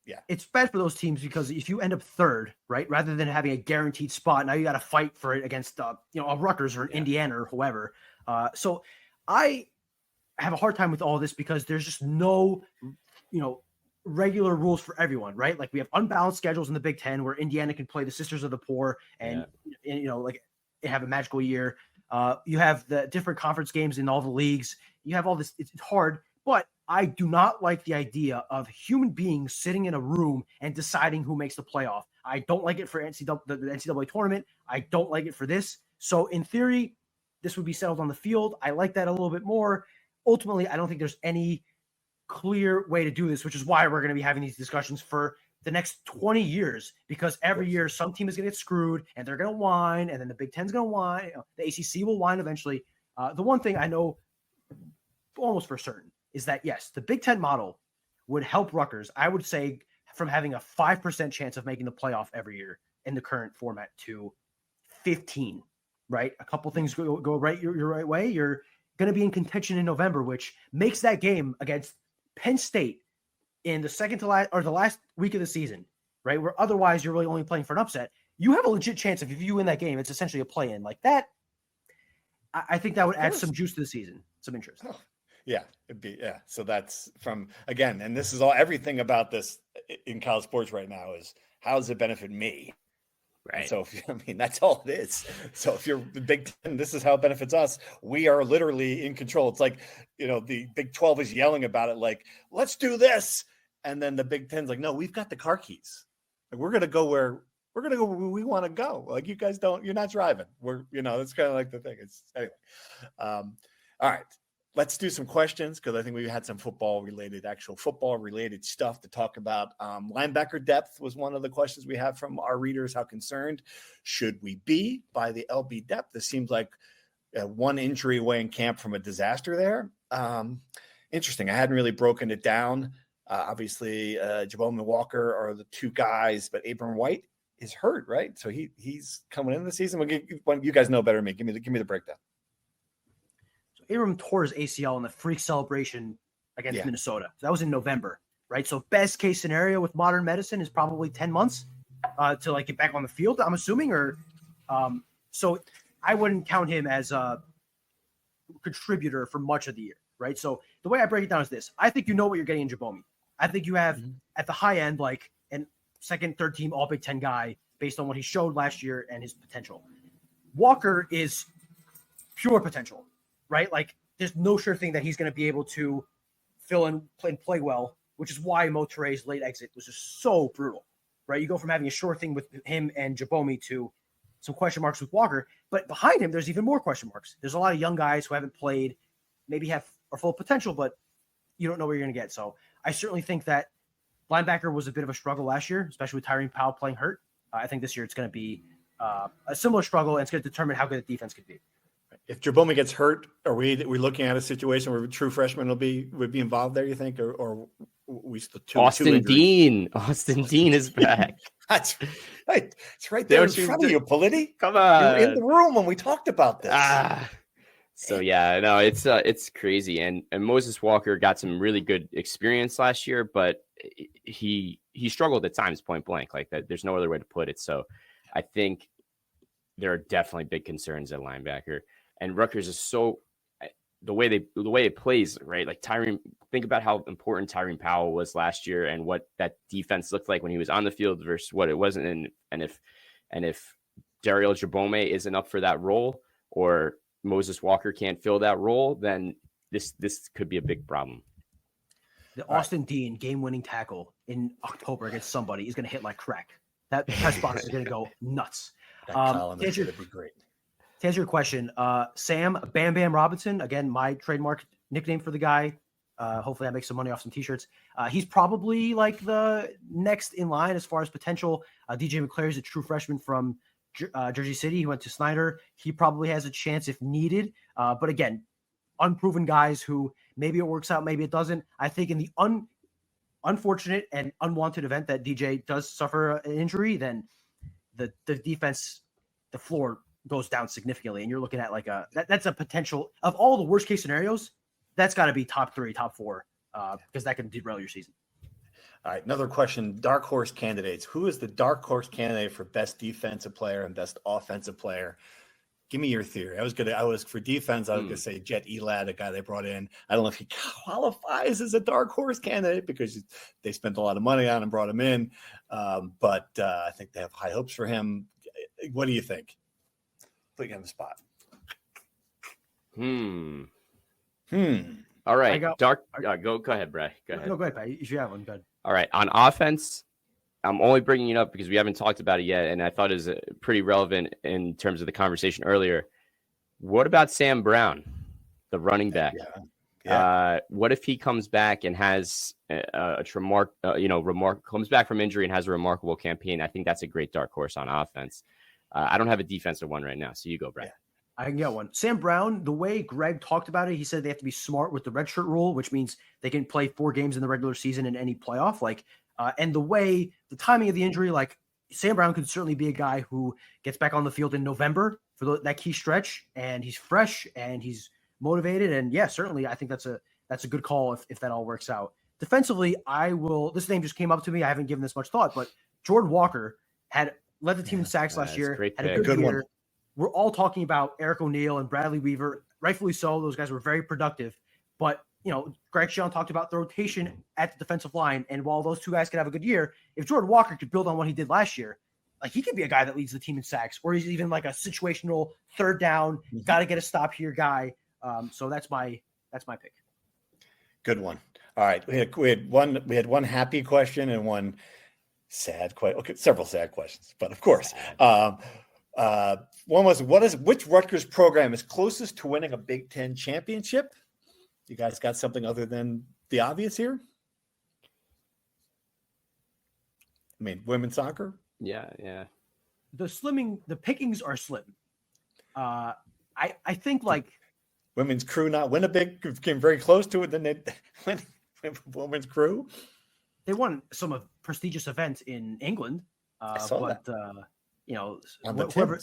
Yeah. It's bad for those teams because if you end up 3rd, right, rather than having a guaranteed spot, now you got to fight for it against, a Rutgers or Indiana or whoever. So I have a hard time with all this because there's just no, regular rules for everyone, right? Like we have unbalanced schedules in the Big Ten where Indiana can play the Sisters of the Poor and like have a magical year. You have the different conference games in all the leagues. You have all this. It's hard, but I do not like the idea of human beings sitting in a room and deciding who makes the playoff. I don't like it for the NCAA tournament. I don't like it for this. So in theory, this would be settled on the field. I like that a little bit more. Ultimately, I don't think there's any clear way to do this, which is why we're going to be having these discussions for the next 20 years, because every year some team is going to get screwed and they're going to whine, and then the Big Ten's going to whine. The ACC will whine eventually. The one thing I know almost for certain is that, yes, the Big Ten model would help Rutgers, I would say, from having a 5% chance of making the playoff every year in the current format to 15, right? A couple things go right your right way. You're going to be in contention in November, which makes that game against Penn State in the second to last or the last week of the season, right? Where otherwise you're really only playing for an upset. You have a legit chance if you win that game, it's essentially a play-in like that. I think that would add some juice to the season, some interest. Oh, yeah, it'd be, yeah. So that's from, again, and this is everything about this in college sports right now is how does it benefit me? Right. So, that's all it is. So if you're the Big Ten, this is how it benefits us. We are literally in control. It's like, the Big 12 is yelling about it, like, let's do this. And then the Big Ten's like, no, we've got the car keys. Like, we're going to go where we want to go. Like, you guys you're not driving. It's kind of like the thing. It's anyway. All right. Let's do some questions because I think we had some football related stuff to talk about. Linebacker depth was one of the questions we have from our readers. How concerned should we be by the LB depth? This seems like one injury away in camp from a disaster there. Interesting. I hadn't really broken it down. Obviously, Jabome and Walker are the 2 guys, but Abram White is hurt, right? So he's coming into the season. You guys know better than me. Give me the breakdown. Abram tore his ACL in the freak celebration against Minnesota. So that was in November, right? So best case scenario with modern medicine is probably 10 months to like get back on the field, I'm assuming, so I wouldn't count him as a contributor for much of the year, right? So the way I break it down is this. I think you know what you're getting in Jabome. I think you have at the high end, like an second, third team all Big Ten guy based on what he showed last year and his potential. Walker is pure potential. Right? Like, there's no sure thing that he's going to be able to fill in and play well, which is why Motore's late exit was just so brutal, right? You go from having a sure thing with him and Jabome to some question marks with Walker, but behind him, there's even more question marks. There's a lot of young guys who haven't played, maybe are full potential, but you don't know where you're going to get. So I certainly think that linebacker was a bit of a struggle last year, especially with Tyrene Powell playing hurt. I think this year it's going to be a similar struggle, and it's going to determine how good the defense could be. If Jabome gets hurt, are we looking at a situation where a true freshman would be involved there? You think, or we still Austin Dean is back. That's right. It's right there in front of you, Politi. Come on, you were in the room when we talked about this. So yeah, no, it's crazy, and Moses Walker got some really good experience last year, but he struggled at times, point blank, like that. There's no other way to put it. So I think there are definitely big concerns at linebacker. And Rutgers is the way it plays, right? Like think about how important Tyrene Powell was last year and what that defense looked like when he was on the field versus what it wasn't. And if Daryl Jabome isn't up for that role, or Moses Walker can't fill that role, then this could be a big problem. The Austin Dean game-winning tackle in October against somebody is going to hit like crack. That press box is going to go nuts. That column is going to be great. To answer your question, Sam Bam Bam Robinson, again, my trademark nickname for the guy. Hopefully I make some money off some t-shirts. He's probably like the next in line as far as potential. DJ McClary is a true freshman from Jersey City. He went to Snyder. He probably has a chance if needed. But again, unproven guys who maybe it works out, maybe it doesn't. I think in the unfortunate and unwanted event that DJ does suffer an injury, then the defense, the floor goes down significantly. And you're looking at like that's a potential of all the worst case scenarios. That's got to be top 3, top 4, because that can derail your season. All right, another question. Dark horse candidates. Who is the dark horse candidate for best defensive player and best offensive player? Give me your theory. I was for defense. I was going to say Jet Elad, the guy they brought in. I don't know if he qualifies as a dark horse candidate because they spent a lot of money on him, brought him in. But I think they have high hopes for him. What do you think? Put you on the spot. All right. Go ahead, Brad. Go ahead. No, go ahead, Pat. You should have one. Good. All right. On offense, I'm only bringing it up because we haven't talked about it yet, and I thought it was pretty relevant in terms of the conversation earlier. What about Sam Brown, the running back? Yeah. What if he comes back and has comes back from injury and has a remarkable campaign? I think that's a great dark horse on offense. I don't have a defensive one right now, so you go, Brad. Yeah. I can get one. Sam Brown, the way Greg talked about it, he said they have to be smart with the redshirt rule, which means they can play 4 games in the regular season in any playoff. And the timing of the injury, like Sam Brown could certainly be a guy who gets back on the field in November for that key stretch, and he's fresh and he's motivated. And yeah, certainly I think that's a good call if that all works out. Defensively, this name just came up to me. I haven't given this much thought, but Jordan Walker had led the team in sacks last year. Had a good year. One. We're all talking about Eric O'Neal and Bradley Weaver, rightfully so. Those guys were very productive, but Greg Sean talked about the rotation at the defensive line. And while those 2 guys could have a good year, if Jordan Walker could build on what he did last year, like he could be a guy that leads the team in sacks, or he's even like a situational third down, got to get a stop here guy. So that's my pick. Good one. All right. We had one happy question and one sad question. Okay. Several sad questions, but of course, one was, which Rutgers program is closest to winning a Big Ten championship? You guys got something other than the obvious here? I mean, women's soccer? Yeah. The pickings are slim. I think like women's crew not win a big, came very close to it. Then they win women's crew. They won some prestigious events in England. I saw that. Whoever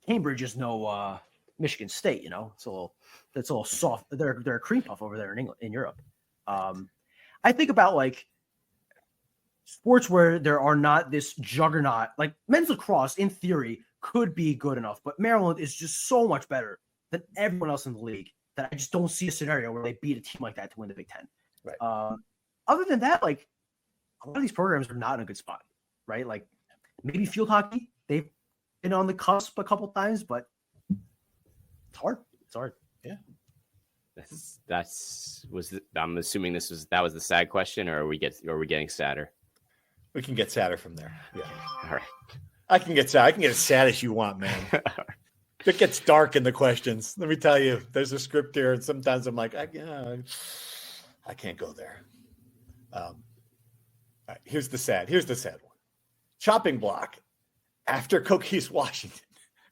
Cambridge is no Michigan State. It's a little soft. They're a cream puff over there in England, in Europe. I think about like sports where there are not this juggernaut. Like men's lacrosse, in theory, could be good enough, but Maryland is just so much better than everyone else in the league that I just don't see a scenario where they beat a team like that to win the Big Ten. Right. Other than that, like a lot of these programs are not in a good spot, right? Like maybe field hockey, they've been on the cusp a couple times, but it's hard. It's hard. Yeah. I'm assuming that was the sad question, or are we getting sadder? We can get sadder from there. Yeah. All right. I can get sad. I can get as sad as you want, man. It gets dark in the questions. Let me tell you, there's a script here, and sometimes I'm like, I can't go there. All right, here's the sad one. Chopping block. After Cookies Washington,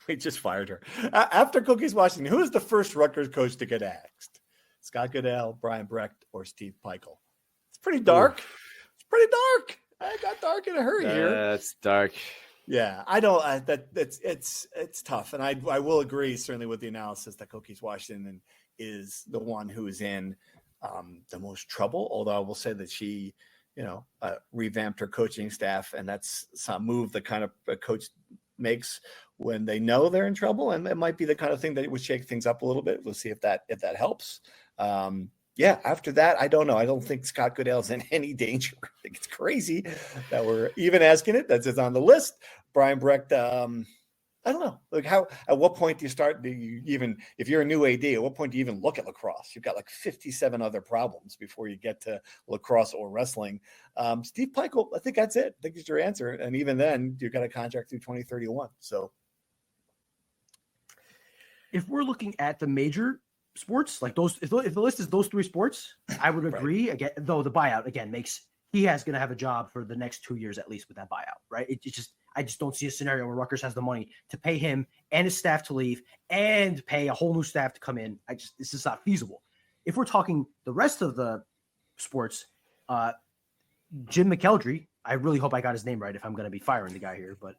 we just fired her. After Cookies Washington, who is the first Rutgers coach to get axed? Scott Goodell, Brian Brecht, or Steve Peichel? It's pretty dark. Ooh. It's pretty dark. I got dark in a hurry here. That's dark. Yeah, I don't. It's tough, and I will agree certainly with the analysis that Cookies Washington is the one who is in the most trouble. Although I will say that she, revamped her coaching staff, and that's some move the kind of coach makes when they know they're in trouble, and it might be the kind of thing that would shake things up a little bit. We'll see if that helps. After that, I don't know. I don't think Scott Goodale's in any danger. I think it's crazy that we're even asking it. That's on the list. Brian Brecht, I don't know. Like at what point do you start? If you're a new AD, at what point do you even look at lacrosse? You've got like 57 other problems before you get to lacrosse or wrestling. Steve Peichel, I think that's it. I think that's your answer. And even then, you've got a contract through 2031. So, if we're looking at the major sports, like those, if the list is those three sports, I would agree. Right. Again, though the buyout again makes he has going to have a job for the next 2 years at least with that buyout, right? I just don't see a scenario where Rutgers has the money to pay him and his staff to leave and pay a whole new staff to come in. This is not feasible. If we're talking the rest of the sports, Jim McElderry, I really hope I got his name right if I'm going to be firing the guy here, but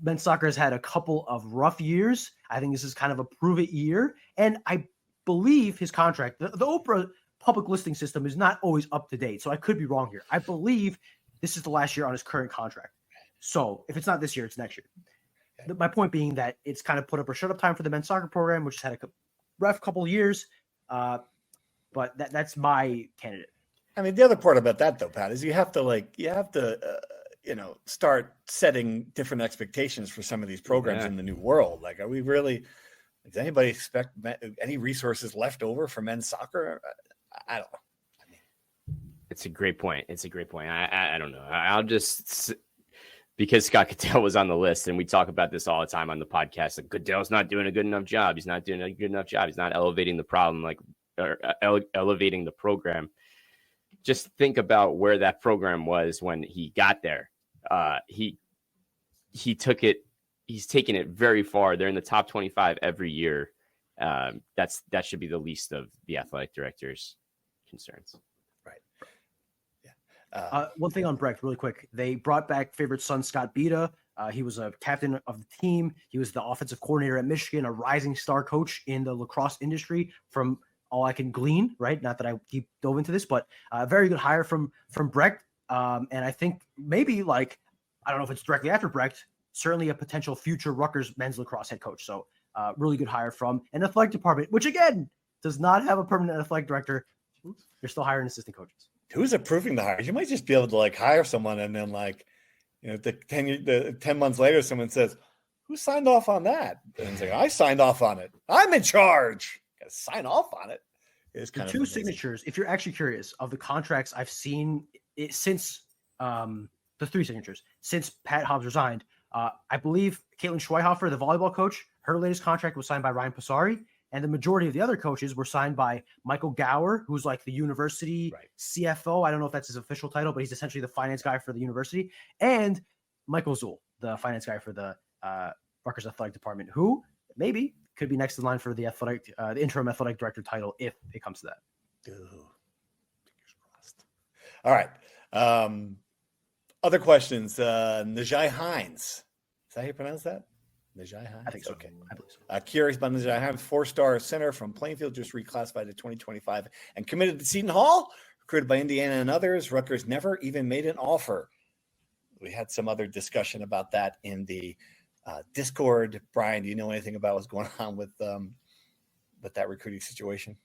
men's soccer has had a couple of rough years. I think this is kind of a prove it year. And I believe his contract, the Oprah public listing system is not always up to date. So I could be wrong here. I believe this is the last year on his current contract. So if it's not this year, it's next year. My point being that it's kind of put up or shut up time for the men's soccer program, which has had a rough couple of years. But that's my candidate. I mean, the other part about that though, Pat, is you have to start setting different expectations for some of these programs in the new world. Like, are we really, does anybody expect any resources left over for men's soccer? I don't know. It's a great point. I don't know. I'll just, because Scott Goodale was on the list, and we talk about this all the time on the podcast, like Goodale's not doing a good enough job. He's not doing a good enough job. He's not elevating the problem, elevating the program. Just think about where that program was when he got there. He took it. He's taken it very far. They're in the top 25 every year. That should be the least of the athletic director's concerns. Right. One thing on Brecht, really quick. They brought back favorite son Scott Bita. He was a captain of the team. He was the offensive coordinator at Michigan, a rising star coach in the lacrosse industry from all I can glean, right? Not that I deep dove into this, but a very good hire from Brecht. And I think maybe I don't know if it's directly after Brecht, certainly a potential future Rutgers men's lacrosse head coach. So really good hire from an athletic department, which again, does not have a permanent athletic director. They're still hiring assistant coaches. Who's approving the hires? You might just be able to hire someone and then the 10 months later, someone says, who signed off on that? And it's like, I signed off on it. I'm in charge. Got to sign off on it. It's kind the of two amazing. signatures, if you're actually curious, of the contracts I've seen since the three signatures, since Pat Hobbs resigned, I believe Caitlin Schweihofer, the volleyball coach, her latest contract was signed by Ryan Passari. And the majority of the other coaches were signed by Michael Gower, who's like the university CFO. I don't know if that's his official title, but he's essentially the finance guy for the university. And Michael Zuhl, the finance guy for the Rutgers athletic department, who maybe could be next in line for the interim athletic director title if it comes to that. Ooh, fingers crossed. All right. Other questions. Najai Hines. Is that how you pronounce that? Najai Hines? I think so. Okay. I believe so. Curious about Najai Hines, 4-star center from Plainfield, just reclassified to 2025 and committed to Seton Hall, recruited by Indiana and others. Rutgers never even made an offer. We had some other discussion about that in the Discord. Brian, do you know anything about what's going on with that recruiting situation?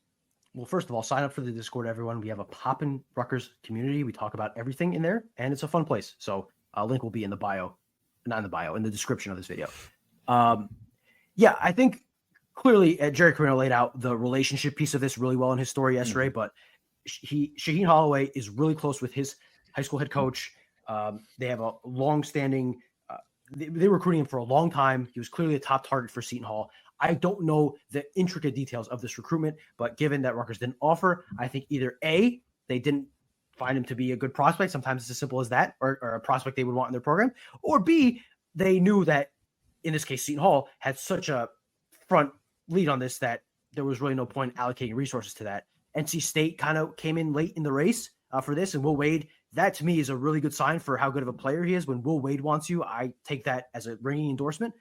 Well, first of all, sign up for the Discord, everyone. We have a poppin' Rutgers community. We talk about everything in there, and it's a fun place. So link will be in the bio, not in the bio, in the description of this video. I think clearly Jerry Carino laid out the relationship piece of this really well in his story yesterday, but Shaheen Holloway is really close with his high school head coach. They have a long-standing they were recruiting him for a long time. He was clearly a top target for Seton Hall. I don't know the intricate details of this recruitment, but given that Rutgers didn't offer, I think either A, they didn't find him to be a good prospect. Sometimes it's as simple as that, or a prospect they would want in their program. Or B, they knew that, in this case, Seton Hall had such a front lead on this that there was really no point allocating resources to that. NC State kind of came in late in the race for this, and Will Wade, that to me is a really good sign for how good of a player he is. When Will Wade wants you, I take that as a ringing endorsement.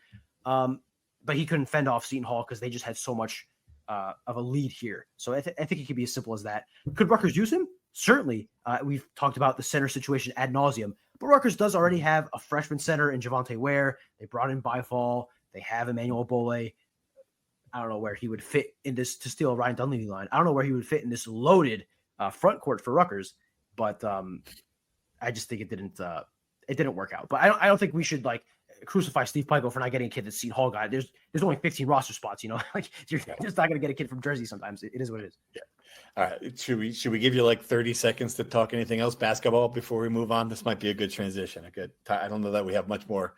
But he couldn't fend off Seton Hall because they just had so much of a lead here. So I think it could be as simple as that. Could Rutgers use him? Certainly. We've talked about the center situation ad nauseum, But Rutgers does already have a freshman center in Javonte Ware. They brought in Byfall. They have Emmanuel Bole. I don't know where he would fit in this, to steal a Ryan Dunleavy line. I don't know where he would fit in this loaded front court for Rutgers, but I just think it didn't work out. But I don't think we should like crucify Steve Pikiell for not getting a kid that's Seton Hall guy. There's only 15 roster spots, like you're just not going to get a kid from Jersey sometimes. It is what it is. Yeah. All right. Should we give you like 30 seconds to talk anything else basketball before we move on? This might be a good transition. I don't know that we have much more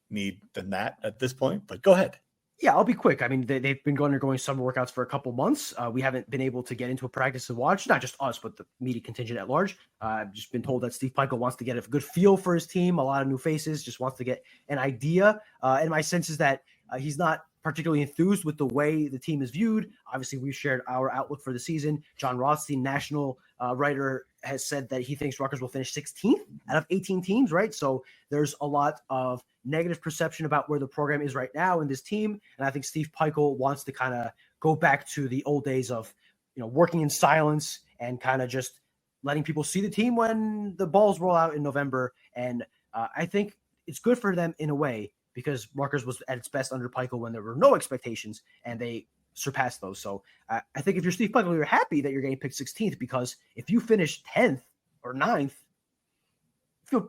need than that at this point, but go ahead. Yeah, I'll be quick. I mean, they've been undergoing summer workouts for a couple months. We haven't been able to get into a practice to watch, not just us, but the media contingent at large. I've just been told that Steve Pikiell wants to get a good feel for his team, a lot of new faces, just wants to get an idea. And my sense is that he's not particularly enthused with the way the team is viewed. Obviously, we've shared our outlook for the season. John Rothstein, national writer, has said that he thinks Rutgers will finish 16th out of 18 teams, right? So there's a lot of negative perception about where the program is right now in this team. And I think Steve Pikiell wants to kind of go back to the old days of, working in silence and kind of just letting people see the team when the balls roll out in November. And I think it's good for them in a way, because Rutgers was at its best under Pikiell when there were no expectations, and they surpassed those. So I think if you're Steve Pikiell, you're happy that you're getting picked 16th, because if you finish 10th or 9th,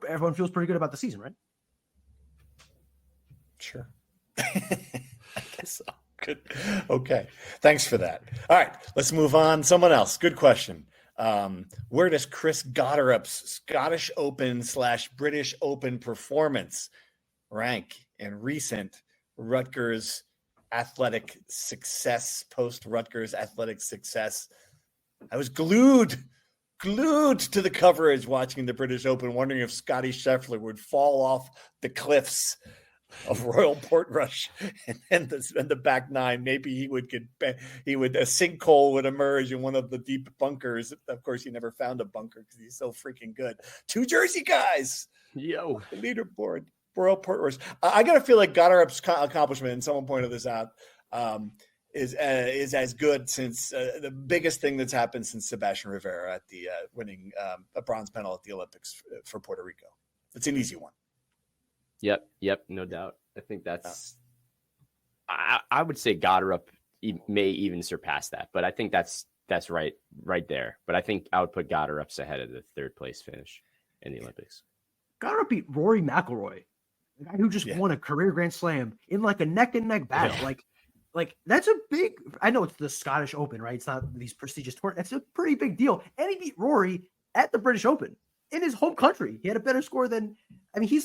everyone feels pretty good about the season, right? Sure. I guess so. Good. Okay. Thanks for that. All right. Let's move on. Someone else. Good question. Where does Chris Gotterup's Scottish Open / British Open performance rank in recent Rutgers athletic success, post-Rutgers athletic success? I was glued to the coverage watching the British Open, wondering if Scotty Scheffler would fall off the cliffs of Royal Portrush and the back nine. Maybe a sinkhole would emerge in one of the deep bunkers. Of course, he never found a bunker because he's so freaking good. 2 Jersey guys. Yo, the leaderboard. Royal Portrush. I got to feel like Gotterup's accomplishment, and someone pointed this out, is as good since the biggest thing that's happened since Sebastian Rivera at the winning a bronze medal at the Olympics for Puerto Rico. It's an easy one. Yep, no doubt. I think that's. I would say Gotterup may even surpass that, but I think that's right there. But I think I would put Gotterup's ahead of the 3rd place finish in the Olympics. Gotterup beat Rory McIlroy, the guy who just won a career Grand Slam, in like a neck and neck battle. Yeah. Like that's a big. I know it's the Scottish Open, right? It's not these prestigious tournaments. That's a pretty big deal. And he beat Rory at the British Open in his home country. He had a better score than. He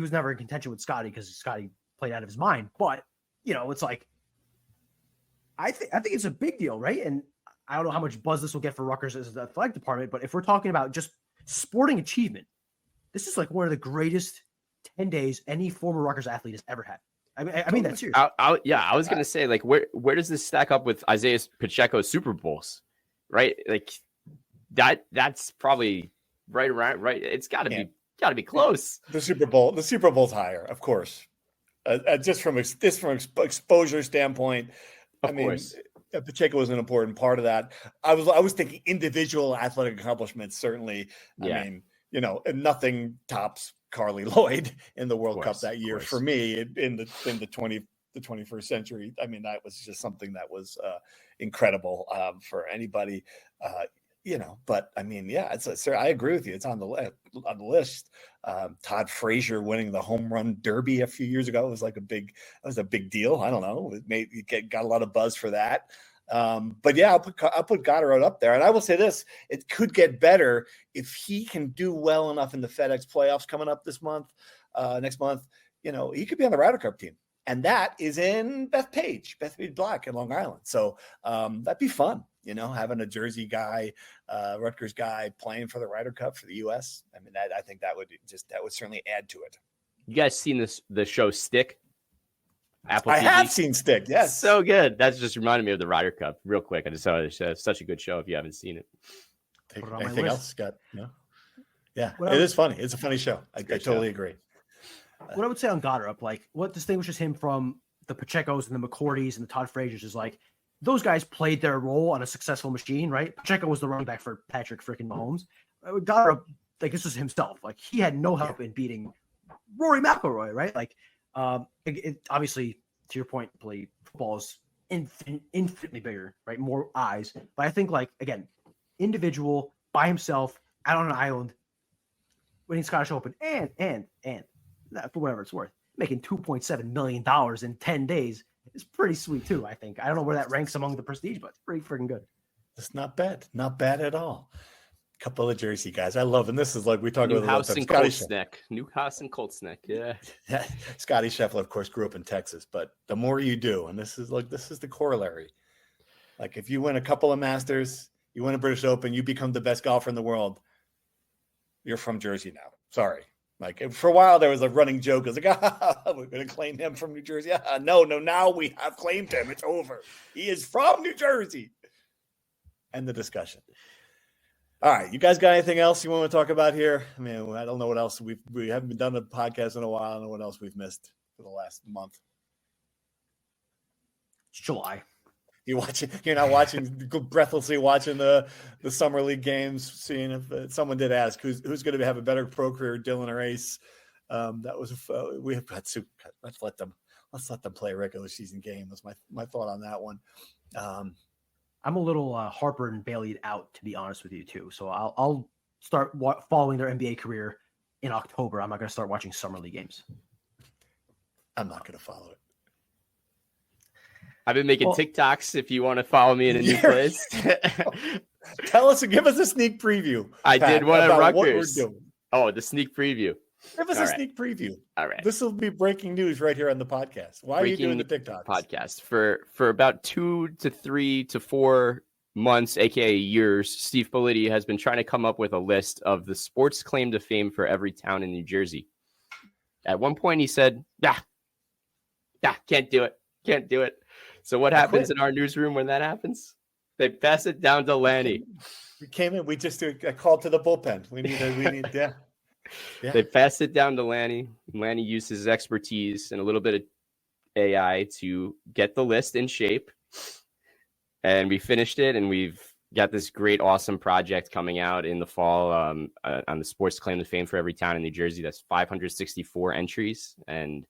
was never in contention with Scotty because Scotty played out of his mind. But it's like, I think it's a big deal, right? And I don't know how much buzz this will get for Rutgers as the athletic department, but if we're talking about just sporting achievement, this is like one of the greatest 10 days any former Rutgers athlete has ever had. I mean that's serious. I was gonna say, like, where does this stack up with Isaiah Pacheco's Super Bowls, right? Like that's probably right around right. It's got to be close. The Super Bowl's higher, of course. Just from exposure standpoint, of course. Pacheco was an important part of that. I was thinking individual athletic accaccomplishments. Certainly, yeah. Nothing tops Carly Lloyd in the World Cup that year for me in the 21st century. That was just something that was incredible for anybody. But I agree with you. It's on the list. Todd Frazier winning the home run derby a few years ago was a big deal. I don't know. It got a lot of buzz for that. But yeah, I'll put Goddard up there. And I will say this, it could get better if he can do well enough in the FedEx playoffs coming up next month, he could be on the Ryder Cup team. And that is in Bethpage Black in Long Island. So that'd be fun, having a Jersey guy, Rutgers guy playing for the Ryder Cup for the U.S. I think that would certainly add to it. You guys seen the show Stick? Apple I TV? have seen Stick, yes. So good. That's just reminded me of the Ryder Cup real quick. I just saw it. Such a good show if you haven't seen it. Anything else, Scott? No? Yeah, it is funny. It's a funny show. I totally agree. What I would say on Goddard, what distinguishes him from the Pachecos and the McCourties and the Todd Fraziers is those guys played their role on a successful machine, right? Pacheco was the running back for Patrick freaking Mahomes. Goddard like this was himself. Like he had no help in beating Rory McIlroy, right? Like obviously, to your point, football is infinitely bigger, right? More eyes. But I think, like, again, individual by himself out on an island, winning Scottish Open, and for whatever it's worth, making $2.7 million in 10 days is pretty sweet too. I think. I don't know where that ranks among the prestige, but it's pretty freaking good. It's not bad. Not bad at all. Couple of Jersey guys. I love, and this is like we talk about Newhouse and Coltsneck. Yeah. Scotty Scheffler, of course, grew up in Texas, but the more you do, and this is the corollary. Like if you win a couple of Masters, you win a British Open, you become the best golfer in the world. You're from Jersey now. Sorry. Like for a while there was a running joke. It was like, we're going to claim him from New Jersey. No, now we have claimed him. It's over. He is from New Jersey. End the discussion. All right, you guys got anything else you want to talk about here? I mean, I don't know what else we haven't done a podcast in a while. I don't know what else we've missed for the last month. It's July. You're not watching breathlessly watching the summer league games, seeing if someone did ask who's going to have a better pro career, Dylan or Ace. That was we have got to let's let them play a regular season game. Was my thought on that one. I'm a little Harper and Bailey'd out, to be honest with you, too. So I'll start following their NBA career in October. I'm not going to start watching summer league games. I'm not going to follow it. I've been making TikToks if you want to follow me in a new place. Give us a sneak preview. I did one at Rutgers. What we're doing. Oh, the sneak preview. Give us a sneak preview. All right. This will be breaking news right here on the podcast. Why are you doing the TikToks? Podcast for about 2 to 3 to 4 months, aka years. Steve Politi has been trying to come up with a list of the sports claim to fame for every town in New Jersey. At one point, he said, can't do it. So what happens in our newsroom when that happens? They pass it down to Lanny. We came in. We just called to the bullpen. We need. Yeah. They passed it down to Lanny. Lanny used his expertise and a little bit of AI to get the list in shape. And we finished it, and we've got this great, awesome project coming out in the fall on the sports claim to fame for every town in New Jersey. That's 564 entries, and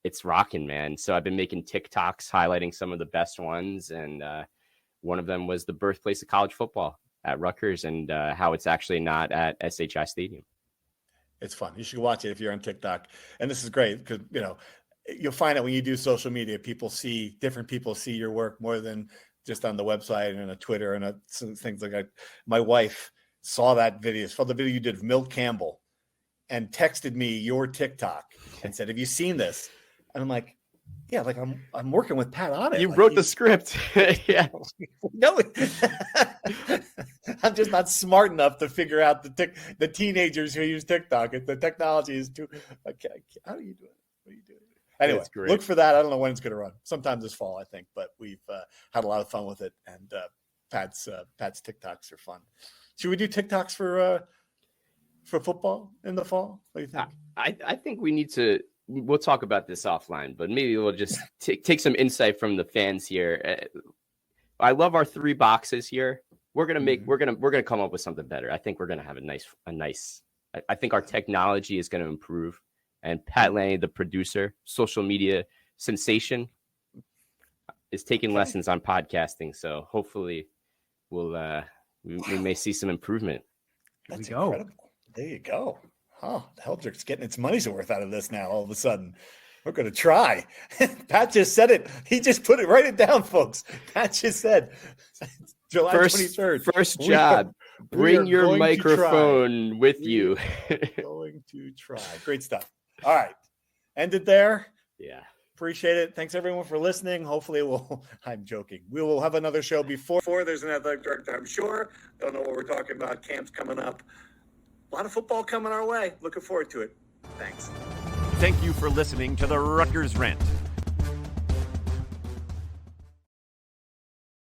it's rocking, man. So I've been making TikToks highlighting some of the best ones, and one of them was the birthplace of college football at Rutgers and how it's actually not at SHI Stadium. It's fun. You should watch it if you're on TikTok. And this is great because, you'll find out when you do social media, different people see your work more than just on the website and a Twitter and things like that. My wife saw the video you did of Milt Campbell and texted me your TikTok and said, have you seen this? And I'm like, yeah, like I'm working with Pat on it. You wrote the script. Yeah. No, I'm just not smart enough to figure out the teenagers who use TikTok. The technology is too. Okay, how do you do it? What are you doing? Anyway, look for that. I don't know when it's going to run. Sometime this fall, I think. But we've had a lot of fun with it, and Pat's TikToks are fun. Should we do TikToks for football in the fall? What do you think? I think we need to. We'll talk about this offline, but maybe we'll just take some insight from the fans here. I love our 3 boxes here. We're gonna come up with something better. I think we're gonna have a nice. I think our technology is gonna improve. And Pat Lanny, the producer, social media sensation, is taking lessons on podcasting. So hopefully, we may see some improvement. That's incredible. There you go. Oh, the Heldrick's getting its money's worth out of this now. All of a sudden, we're going to try. Pat just said it. He just put it. Write it down, folks. Pat just said July 23rd. First job. Bring your microphone with you. Going to try. Great stuff. All right. End it there. Yeah. Appreciate it. Thanks, everyone, for listening. Hopefully, I'm joking. We will have another show before there's an athletic director, I'm sure. Don't know what we're talking about. Camp's coming up. A lot of football coming our way. Looking forward to it. Thanks. Thank you for listening to the Rutgers Rant.